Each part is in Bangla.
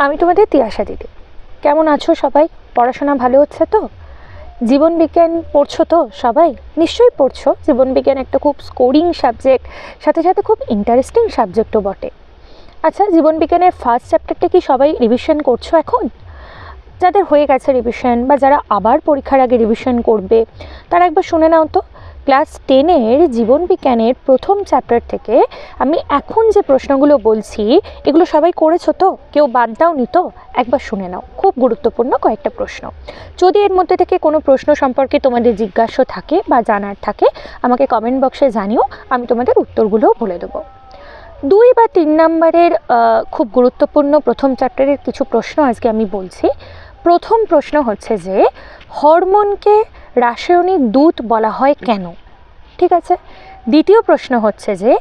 আমি তোমাদের তিয়াশা দিদি। কেমন আছো সবাই? পড়াশোনা ভালো হচ্ছে তো? জীবন বিজ্ঞান পড়ছো তো সবাই? নিশ্চয়ই পড়ছো। জীবন বিজ্ঞান একটা খুব স্কোরিং সাবজেক্ট, সাথে সাথে খুব ইন্টারেস্টিং সাবজেক্টও বটে। আচ্ছা, জীবন বিজ্ঞানের ফার্স্ট চ্যাপ্টারটা কি সবাই রিভিশন করছো এখন? যাদের হয়ে গেছে রিভিশন বা যারা আবার পরীক্ষার আগে রিভিশন করবে, তারা একবার শুনে নাও তো। ক্লাস 10-এর জীবন বিজ্ঞানের প্রথম চ্যাপ্টার থেকে আমি এখন যে প্রশ্নগুলো বলছি, এগুলো সবাই করেছো তো? কেউ বাদ দাওনি তো? একবার শুনে নাও, খুব গুরুত্বপূর্ণ কয়েকটা প্রশ্ন। যদি এর মধ্যে থেকে কোনো প্রশ্ন সম্পর্কে তোমাদের জিজ্ঞাসা থাকে বা জানার থাকে, আমাকে কমেন্ট বক্সে জানিও, আমি তোমাদের উত্তরগুলোও বলে দেবো। 2 বা 3 নম্বরের খুব গুরুত্বপূর্ণ প্রথম চ্যাপ্টারের কিছু প্রশ্ন আজকে আমি বলছি। প্রথম প্রশ্ন হচ্ছে যে হরমোনকে রাসায়নিক দূত বলা হয় কেন? ঠিক আছে। দ্বিতীয় প্রশ্ন হচ্ছে যে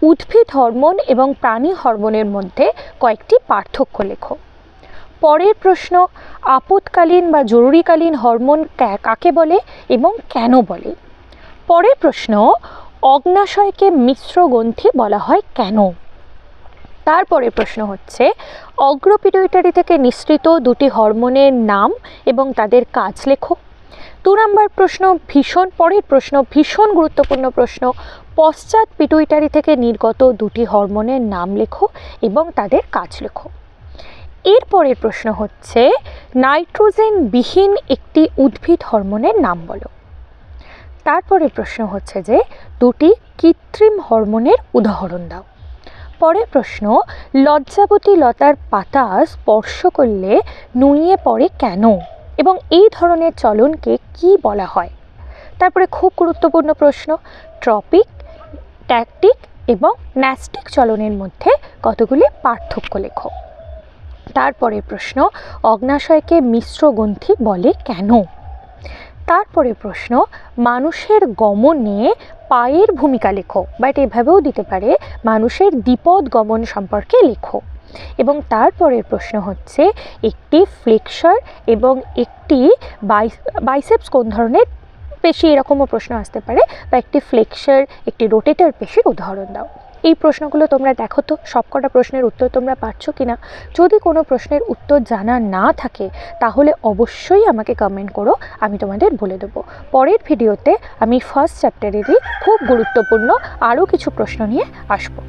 উদ্ভিদ হরমোন এবং প্রাণী হরমোনের মধ্যে কয়েকটি পার্থক্য লেখো। পরের প্রশ্ন, আপৎকালীন বা জরুরিকালীন হরমোন কাকে বলে এবং কেন বলে? পরের প্রশ্ন, অগ্নাশয়কে মিশ্র গ্রন্থি বলা হয় কেন? তারপরে প্রশ্ন হচ্ছে অগ্রপিটুইটারি থেকে নিঃসৃত দুটি হরমোনের নাম এবং তাদের কাজ লেখো। 2 নম্বর প্রশ্ন, পরের প্রশ্ন ভীষণ গুরুত্বপূর্ণ প্রশ্ন, পশ্চাৎ পিটুইটারি থেকে নির্গত দুটি হরমোনের নাম লেখো এবং তাদের কাজ লেখো। এরপরের প্রশ্ন হচ্ছে নাইট্রোজেন বিহীন একটি উদ্ভিদ হরমোনের নাম বলো। তারপরে প্রশ্ন হচ্ছে যে দুটি কৃত্রিম হরমোনের উদাহরণ দাও। পরের প্রশ্ন, লজ্জাবতী লতার পাতা স্পর্শ করলে নুইয়ে পড়ে কেন এবং এই ধরনের চলনকে কি বলা হয়? তারপরে খুব গুরুত্বপূর্ণ প্রশ্ন, ট্রপিক, ট্যাকটিক এবং ন্যাস্টিক চলনের মধ্যে কতগুলি পার্থক্য লেখো। তারপরে প্রশ্ন, অগ্নাশয়কে মিশ্র গ্রন্থি বলে কেন? তারপরে প্রশ্ন, মানুষের গমনে পায়ের ভূমিকা লেখো, বা এটা এভাবেও দিতে পারে মানুষের দ্বিপদ গমন সম্পর্কে লেখো। এবং তারপরের প্রশ্ন হচ্ছে একটি ফ্লেক্সার এবং একটি বাইসেপস কোন ধরনের পেশি, এরকমও প্রশ্ন আসতে পারে, বা একটি ফ্লেক্সার একটি রোটেটর পেশির উদাহরণ দাও। এই প্রশ্নগুলো তোমরা দেখো তো সবকটা প্রশ্নের উত্তর তোমরা পারছো কিনা। যদি কোনো প্রশ্নের উত্তর জানা না থাকে তাহলে অবশ্যই আমাকে কমেন্ট করো, আমি তোমাদের বলে দেবো। পরের ভিডিওতে আমি ফার্স্ট চ্যাপ্টারেরই খুব গুরুত্বপূর্ণ আরও কিছু প্রশ্ন নিয়ে আসবো।